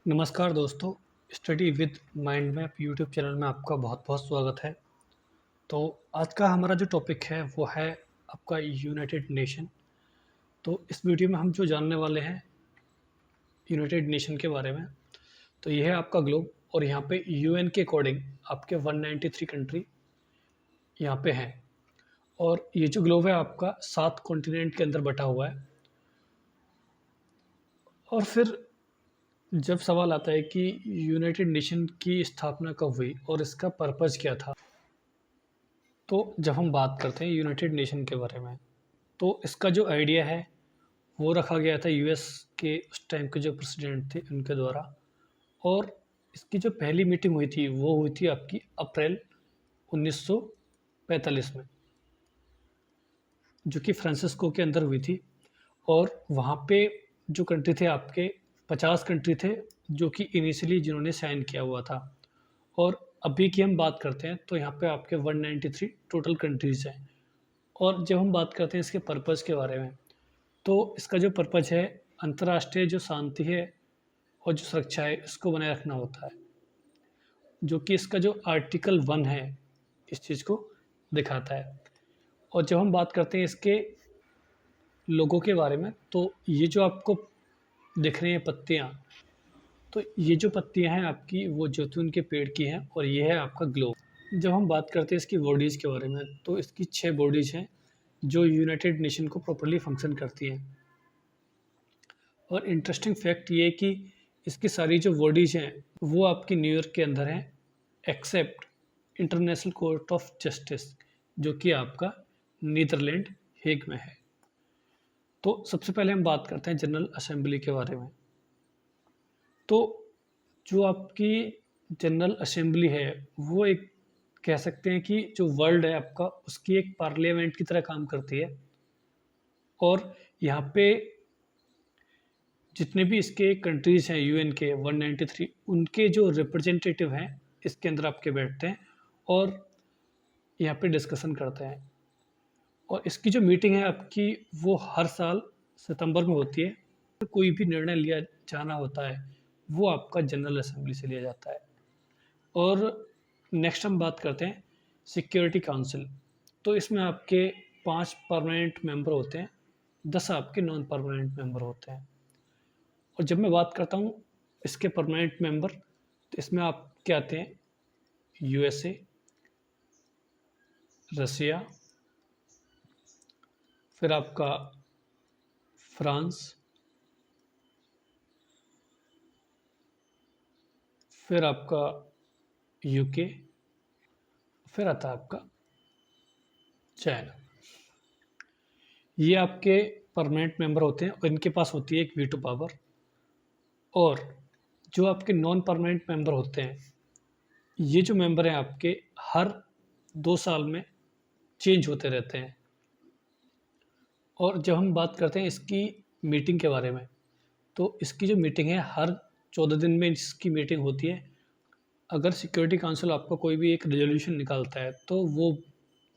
नमस्कार दोस्तों, study with mind map YouTube channel में आपका बहुत-बहुत स्वागत है। तो आज का हमारा जो टॉपिक है वो है आपका यूनाइटेड नेशन। तो इस वीडियो में हम जो जानने वाले हैं यूनाइटेड नेशन के बारे में, तो ये है आपका ग्लोब और यहाँ पे यूएन के अकॉर्डिंग आपके 193 कंट्री यहाँ पे हैं। और ये जो ग्लोब है आपका 7 कॉन्टिनेंट के अंदर बँटा हुआ है। और फिर जब सवाल आता है कि यूनाइटेड नेशन की स्थापना कब हुई और इसका पर्पज़ क्या था? तो जब हम बात करते हैं यूनाइटेड नेशन के बारे में, तो इसका जो आइडिया है वो रखा गया था यूएस के उस टाइम के जो प्रेसिडेंट थे उनके द्वारा। और इसकी जो पहली मीटिंग हुई थी वो हुई थी आपकी अप्रैल 1945 में, जो कि फ्रांसिस्को के अंदर हुई थी। और वहाँ पे जो कंट्री थे आपके 50 कंट्री थे जो कि इनिशियली जिन्होंने साइन किया हुआ था। और अभी की हम बात करते हैं तो यहाँ पे आपके 193 टोटल कंट्रीज़ हैं। और जब हम बात करते हैं इसके पर्पज़ के बारे में, तो इसका जो पर्पज़ है अंतर्राष्ट्रीय जो शांति है और जो सुरक्षा है इसको बनाए रखना होता है, जो कि इसका जो आर्टिकल 1 है इस चीज़ को दिखाता है। और जब हम बात करते हैं इसके लोगों के बारे में, तो ये जो आपको दिख रही हैं पत्तियाँ, तो ये जो पत्तियाँ हैं आपकी वो जैतून के पेड़ की हैं और ये है आपका ग्लोब। जब हम बात करते हैं इसकी बॉडीज़ के बारे में, तो इसकी 6 बॉडीज़ हैं जो यूनाइटेड नेशन को प्रॉपर्ली फंक्शन करती हैं। और इंटरेस्टिंग फैक्ट ये है कि इसकी सारी जो बॉडीज़ हैं वो आपकी न्यूयॉर्क के अंदर हैं, except international court of justice जो कि आपका नीदरलैंड हेग में है। तो सबसे पहले हम बात करते हैं जनरल असेंबली के बारे में। तो जो आपकी जनरल असेंबली है वो एक कह सकते हैं कि जो वर्ल्ड है आपका उसकी एक पार्लियामेंट की तरह काम करती है। और यहाँ पे जितने भी इसके कंट्रीज़ हैं यूएन के 193, उनके जो रिप्रेजेंटेटिव हैं इसके अंदर आपके बैठते हैं और यहाँ पे डिस्कशन करते हैं। और इसकी जो मीटिंग है आपकी वो हर साल सितंबर में होती है। कोई भी निर्णय लिया जाना होता है वो आपका जनरल असेंबली से लिया जाता है। और नेक्स्ट हम बात करते हैं सिक्योरिटी काउंसिल। तो इसमें आपके 5 परमानेंट मेंबर होते हैं, 10 आपके नॉन परमानेंट मेंबर होते हैं। और जब मैं बात करता हूँ इसके परमानेंट मेंबर, तो इसमें आपके आते हैं यूएसए, रसिया, फिर आपका फ्रांस, फिर आपका यूके, फिर आता है आपका चाइना। ये आपके परमानेंट मेंबर होते हैं और इनके पास होती है एक वीटो पावर। और जो आपके नॉन परमानेंट मेंबर होते हैं, ये जो मेंबर हैं आपके हर 2 साल में चेंज होते रहते हैं। और जब हम बात करते हैं इसकी मीटिंग के बारे में, तो इसकी जो मीटिंग है हर 14 दिन में इसकी मीटिंग होती है। अगर सिक्योरिटी काउंसिल आपका कोई भी एक रेजोल्यूशन निकालता है तो वो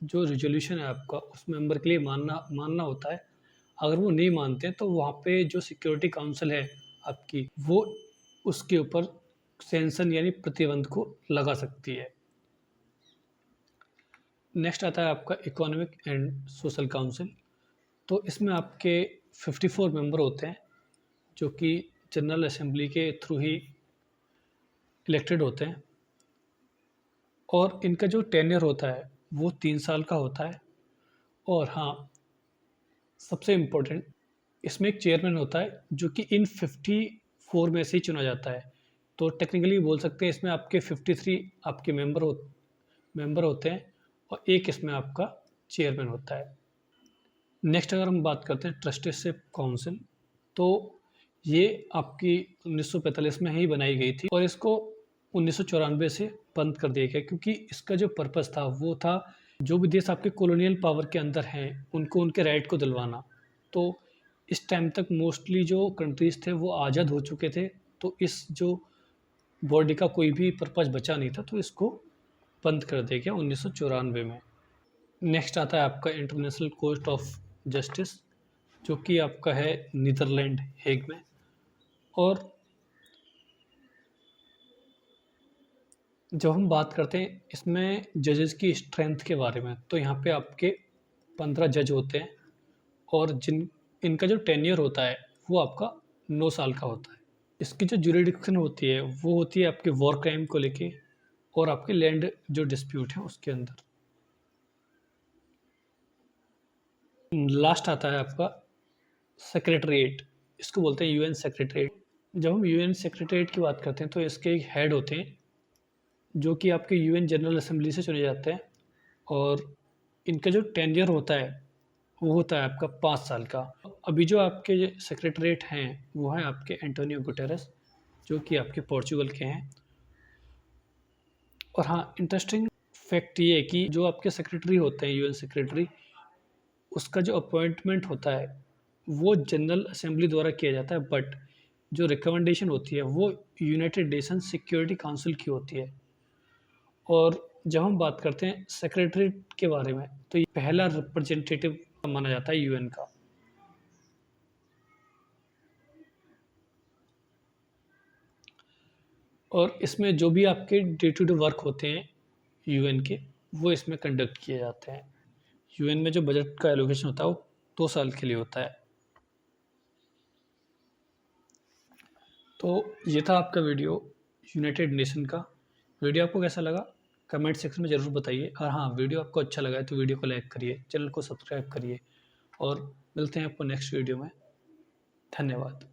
जो रेजोल्यूशन है आपका उस मेंबर के लिए मानना मानना होता है। अगर वो नहीं मानते तो वहाँ पे जो सिक्योरिटी काउंसिल है आपकी वो उसके ऊपर सैंक्शन यानी प्रतिबंध को लगा सकती है। नेक्स्ट आता है आपका इकोनॉमिक एंड सोशल काउंसिल। तो इसमें आपके 54 मेंबर होते हैं जो कि जनरल असेंबली के थ्रू ही इलेक्टेड होते हैं। और इनका जो टेन्योर होता है वो 3 साल का होता है। और हाँ, सबसे इम्पोर्टेंट, इसमें एक चेयरमैन होता है जो कि इन 54 में से ही चुना जाता है। तो टेक्निकली बोल सकते हैं इसमें आपके 53 आपके मेंबर होते हैं और एक इसमें आपका चेयरमैन होता है। नेक्स्ट अगर हम बात करते हैं ट्रस्टीशिप काउंसिल, तो ये आपकी 1945 में ही बनाई गई थी और इसको 1994 से बंद कर दिया गया, क्योंकि इसका जो पर्पज़ था वो था जो भी देश आपके कॉलोनियल पावर के अंदर हैं उनको उनके राइट को दिलवाना। तो इस टाइम तक मोस्टली जो कंट्रीज़ थे वो आज़ाद हो चुके थे, तो इस जो बॉडी का कोई भी पर्पज़ बचा नहीं था, तो इसको बंद कर दिया गया 1994 में। नेक्स्ट आता है आपका इंटरनेशनल कोर्ट ऑफ जस्टिस, जो कि आपका है नीदरलैंड हेग में। और जब हम बात करते हैं इसमें जजेस की स्ट्रेंथ के बारे में, तो यहाँ पे आपके 15 जज होते हैं और जिन इनका जो टेन्योर होता है वो आपका 9 साल का होता है। इसकी जो ज्यूरिडिक्शन होती है वो होती है आपके वॉर क्राइम को लेके और आपके लैंड जो डिस्प्यूट है उसके अंदर। लास्ट आता है आपका सेक्रेटरीट, इसको बोलते हैं यूएन सेक्रेटरीट। जब हम यूएन सेक्रेटरीट की बात करते हैं तो इसके एक हेड होते हैं जो कि आपके यूएन जनरल असेंबली से चुने जाते हैं और इनका जो टेन्योर होता है वो होता है आपका 5 साल का। अभी जो आपके सेक्रेटरीट हैं वो हैं आपके एंटोनियो गुटेरेस, जो कि आपके पोर्चुगल के हैं। और हाँ, इंटरेस्टिंग फैक्ट ये है कि जो आपके सेक्रेटरी होते हैं यूएन सेक्रेटरी, उसका जो अपॉइंटमेंट होता है वो जनरल असेंबली द्वारा किया जाता है, बट जो रिकमेंडेशन होती है वो यूनाइटेड नेशन सिक्योरिटी काउंसिल की होती है। और जब हम बात करते हैं सेक्रेटरीट के बारे में तो ये पहला रिप्रेजेंटेटिव माना जाता है यूएन का। और इसमें जो भी आपके डे टू डे वर्क होते हैं यूएन के, वो इसमें कंडक्ट किए जाते हैं। यूएन में जो बजट का एलोकेशन होता है वो 2 साल के लिए होता है। तो ये था आपका वीडियो यूनाइटेड नेशन का। वीडियो आपको कैसा लगा कमेंट सेक्शन में ज़रूर बताइए। और हाँ, वीडियो आपको अच्छा लगा है तो वीडियो को लाइक करिए, चैनल को सब्सक्राइब करिए और मिलते हैं आपको नेक्स्ट वीडियो में। धन्यवाद।